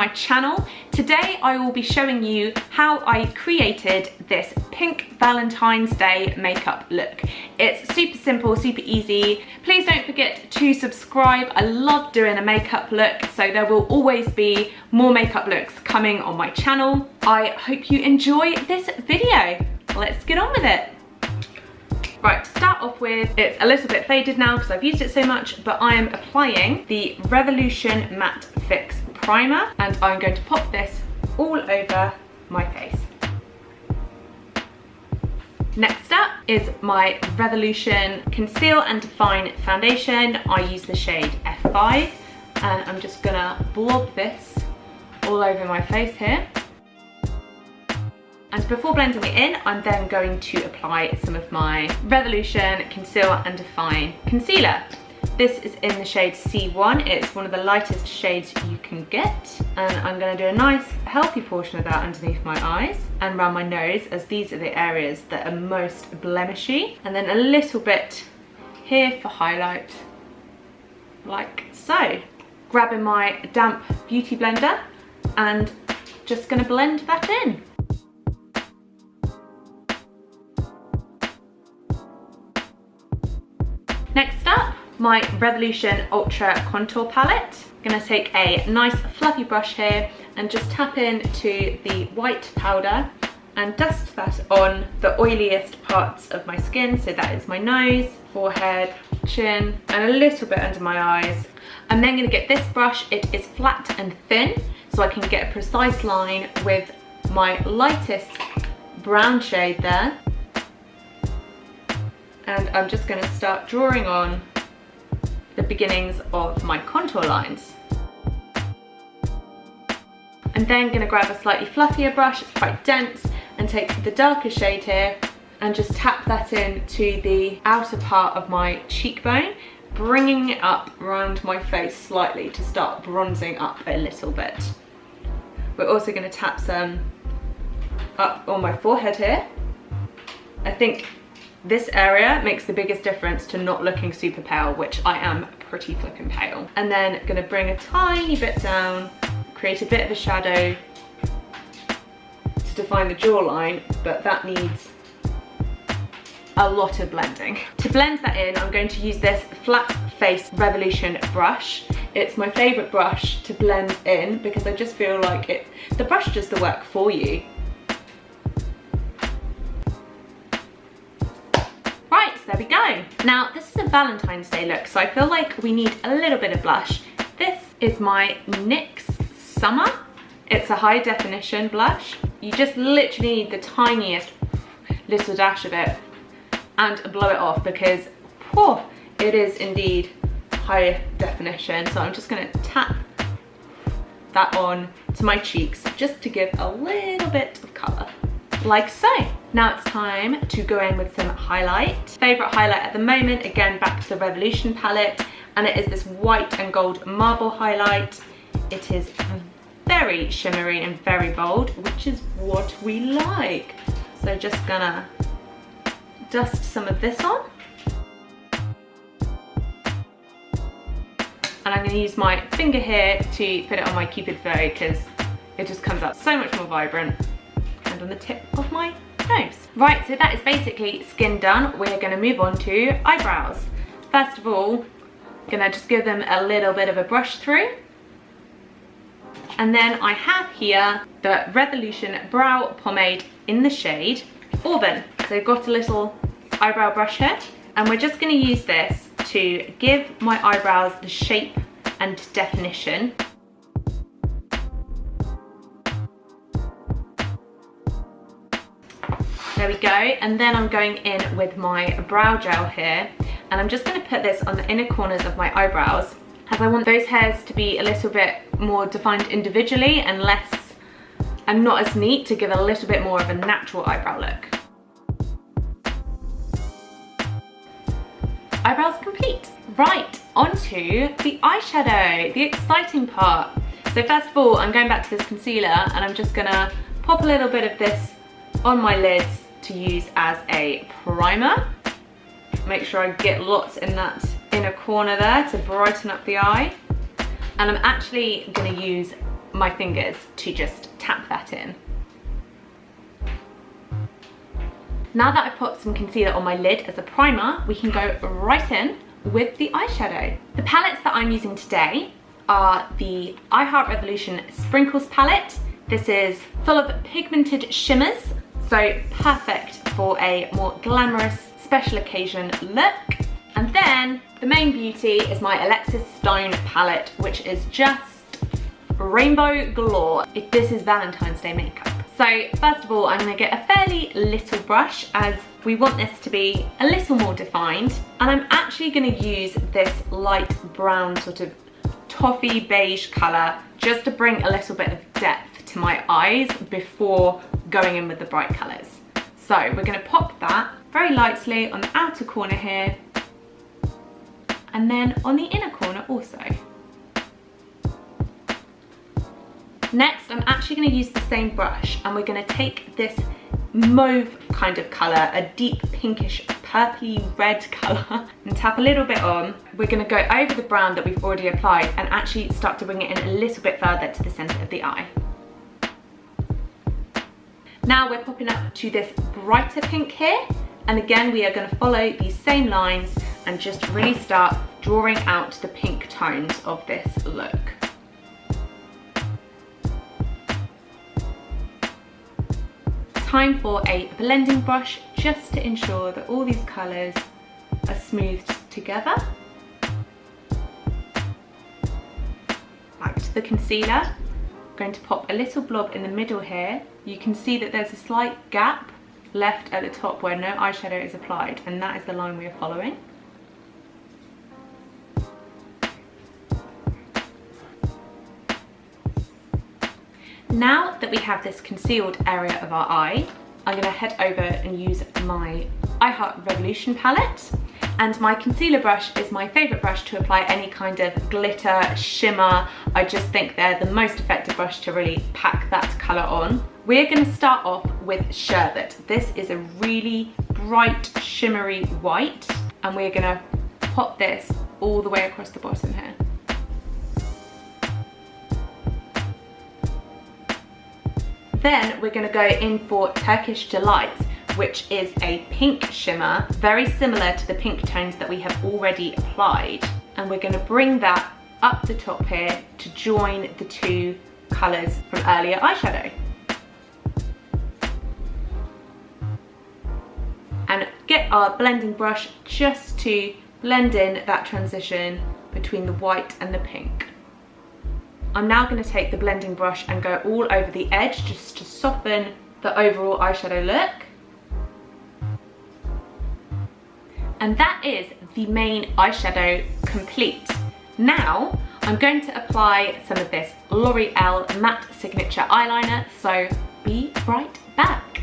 my channel. Today I will be showing you how I created this pink Valentine's Day makeup look. It's super simple, super easy. Please don't forget to subscribe. I love doing a makeup look, so there will always be more makeup looks coming on my channel. I hope you enjoy this video. Let's get on with it. Right, to start off with, it's a little bit faded now because I've used it so much, but I am applying the Revolution Matte Fix Primer, and I'm going to pop this all over my face. Next up is my Revolution Conceal and Define Foundation. I use the shade F5, and I'm just gonna blob this all over my face here. And before blending it in, I'm then going to apply some of my Revolution Conceal and Define Concealer. This is in the shade C1. It's one of the lightest shades you can get. And I'm going to do a nice healthy portion of that underneath my eyes and around my nose, as these are the areas that are most blemishy. And then a little bit here for highlight, like so. Grabbing my damp beauty blender and just going to blend that in. Next up, my Revolution Ultra Contour Palette. I'm gonna take a nice fluffy brush here and just tap into the white powder and dust that on the oiliest parts of my skin. So that is my nose, forehead, chin, and a little bit under my eyes. I'm then gonna get this brush. It is flat and thin, so I can get a precise line with my lightest brown shade there. And I'm just going to start drawing on the beginnings of my contour lines. I'm then going to grab a slightly fluffier brush, it's quite dense, and take the darker shade here and just tap that into the outer part of my cheekbone, bringing it up around my face slightly to start bronzing up a little bit. We're also going to tap some up on my forehead here. I think this area makes the biggest difference to not looking super pale, which I am pretty flippin' pale. And then gonna bring a tiny bit down, create a bit of a shadow to define the jawline, but that needs a lot of blending. To blend that in, I'm going to use this flat face Revolution brush. It's my favorite brush to blend in because I just feel like the brush does the work for you. There we go. Now this is a Valentine's Day look, so I feel like we need a little bit of blush. This is my NYX Summer. It's a high definition blush. You just literally need the tiniest little dash of it and blow it off because it is indeed high definition. So I'm just going to tap that on to my cheeks just to give a little bit of colour. Like so. Now it's time to go in with some highlight. Favorite highlight at the moment, again back to the Revolution palette, and it is this white and gold marble highlight. It is very shimmery and very bold, which is what we like. So just gonna dust some of this on. And I'm gonna use my finger here to put it on my Cupid's bow because it just comes out so much more vibrant. On the tip of my nose. Right, so that is basically skin done. We're going to move on to eyebrows. First of all, I'm going to just give them a little bit of a brush through. And then I have here the Revolution Brow Pomade in the shade Auburn. So I've got a little eyebrow brush here, and we're just going to use this to give my eyebrows the shape and definition. There we go, and then I'm going in with my brow gel here, and I'm just going to put this on the inner corners of my eyebrows, as I want those hairs to be a little bit more defined individually and not as neat, to give a little bit more of a natural eyebrow look. Eyebrows complete. Right, onto the eyeshadow, the exciting part. So first of all, I'm going back to this concealer and I'm just going to pop a little bit of this on my lids to use as a primer. Make sure I get lots in that inner corner there to brighten up the eye. And I'm actually going to use my fingers to just tap that in. Now that I've put some concealer on my lid as a primer, we can go right in with the eyeshadow. The palettes that I'm using today are the I Heart Revolution Sprinkles palette. This is full of pigmented shimmers, so perfect for a more glamorous special occasion look. And then the main beauty is my Alexis Stone palette, which is just rainbow galore. This is Valentine's Day makeup. So first of all, I'm gonna get a fairly little brush as we want this to be a little more defined. And I'm actually gonna use this light brown sort of toffee beige color just to bring a little bit of depth to my eyes before going in with the bright colors. So we're gonna pop that very lightly on the outer corner here, and then on the inner corner also. Next, I'm actually going to use the same brush, and we're going to take this mauve kind of colour, a deep pinkish purpley red colour, and tap a little bit on. We're going to go over the brown that we've already applied and actually start to bring it in a little bit further to the centre of the eye. Now we're popping up to this brighter pink here, and again we are going to follow these same lines and just really start drawing out the pink tones of this look. Time for a blending brush just to ensure that all these colours are smoothed together. Back to the concealer. I'm going to pop a little blob in the middle here. You can see that there's a slight gap left at the top where no eyeshadow is applied, and that is the line we are following. Now that we have this concealed area of our eye, I'm going to head over and use my I Heart Revolution palette. And my concealer brush is my favourite brush to apply any kind of glitter, shimmer. I just think they're the most effective brush to really pack that colour on. We're going to start off with Sherbet. This is a really bright, shimmery white, and we're going to pop this all the way across the bottom here. Then we're going to go in for Turkish Delight, which is a pink shimmer, very similar to the pink tones that we have already applied. And we're going to bring that up the top here to join the two colours from earlier eyeshadow. And get our blending brush just to blend in that transition between the white and the pink. I'm now going to take the blending brush and go all over the edge just to soften the overall eyeshadow look. And that is the main eyeshadow complete. Now I'm going to apply some of this L'Oreal Matte Signature Eyeliner, so be right back.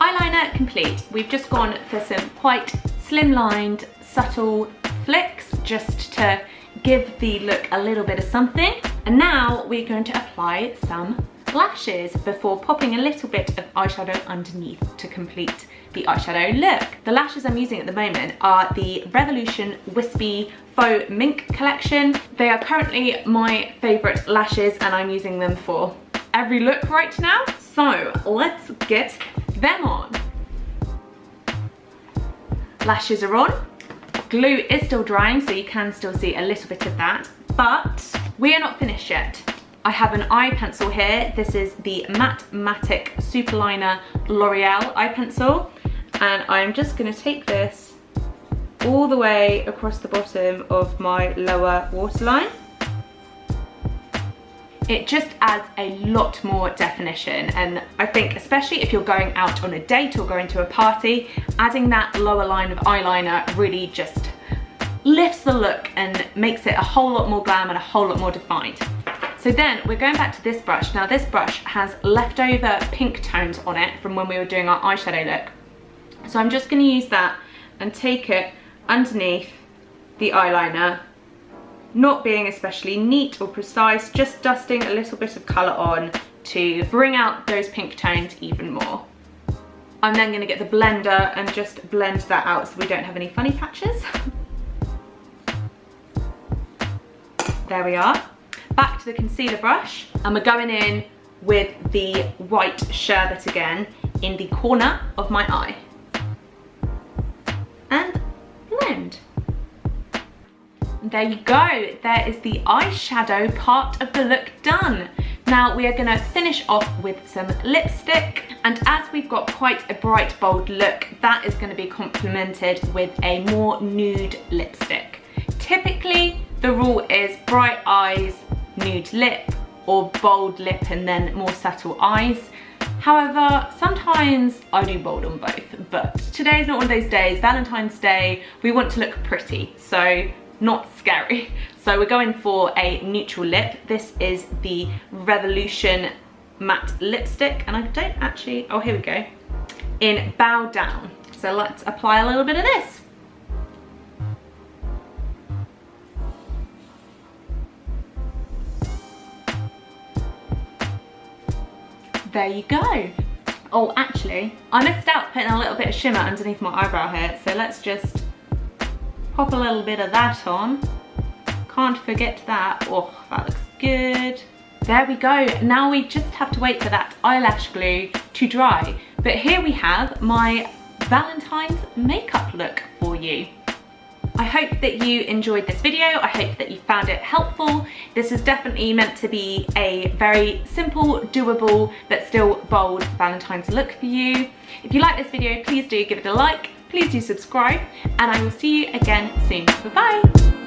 Eyeliner complete. We've just gone for some quite slimlined, subtle flicks just to give the look a little bit of something. And now we're going to apply some lashes before popping a little bit of eyeshadow underneath to complete the eyeshadow look. The lashes I'm using at the moment are the Revolution Wispy Faux Mink collection. They are currently my favourite lashes, and I'm using them for every look right now. So let's get them on. Lashes are on. Glue is still drying, so you can still see a little bit of that, but we are not finished yet. I have an eye pencil here. This is the Matte Superliner L'Oreal eye pencil, and I'm just going to take this all the way across the bottom of my lower waterline. It just adds a lot more definition, and I think especially if you're going out on a date or going to a party, adding that lower line of eyeliner really just lifts the look and makes it a whole lot more glam and a whole lot more defined. So then we're going back to this brush. Now this brush has leftover pink tones on it from when we were doing our eyeshadow look. So I'm just going to use that and take it underneath the eyeliner, not being especially neat or precise, just dusting a little bit of colour on to bring out those pink tones even more. I'm then going to get the blender and just blend that out so we don't have any funny patches. There we are. Back to the concealer brush, and we're going in with the white sherbet again in the corner of my eye. And blend. There you go, there is the eyeshadow part of the look done. Now we are gonna finish off with some lipstick, and as we've got quite a bright, bold look, that is gonna be complemented with a more nude lipstick. Typically, the rule is bright eyes, nude lip, or bold lip and then more subtle eyes. However, sometimes I do bold on both, but today's not one of those days. Valentine's Day, we want to look pretty, so not scary. So we're going for a neutral lip. This is the Revolution matte lipstick, and I don't actually, oh, here we go, in Bow Down. So let's apply a little bit of this. There you go. Oh, actually, I missed out putting a little bit of shimmer underneath my eyebrow here, so let's just pop a little bit of that on. Can't forget that. Oh, that looks good. There we go. Now we just have to wait for that eyelash glue to dry. But here we have my Valentine's makeup look for you. I hope that you enjoyed this video. I hope that you found it helpful. This is definitely meant to be a very simple, doable, but still bold Valentine's look for you. If you like this video, please do give it a like. Please do subscribe, and I will see you again soon. Bye-bye.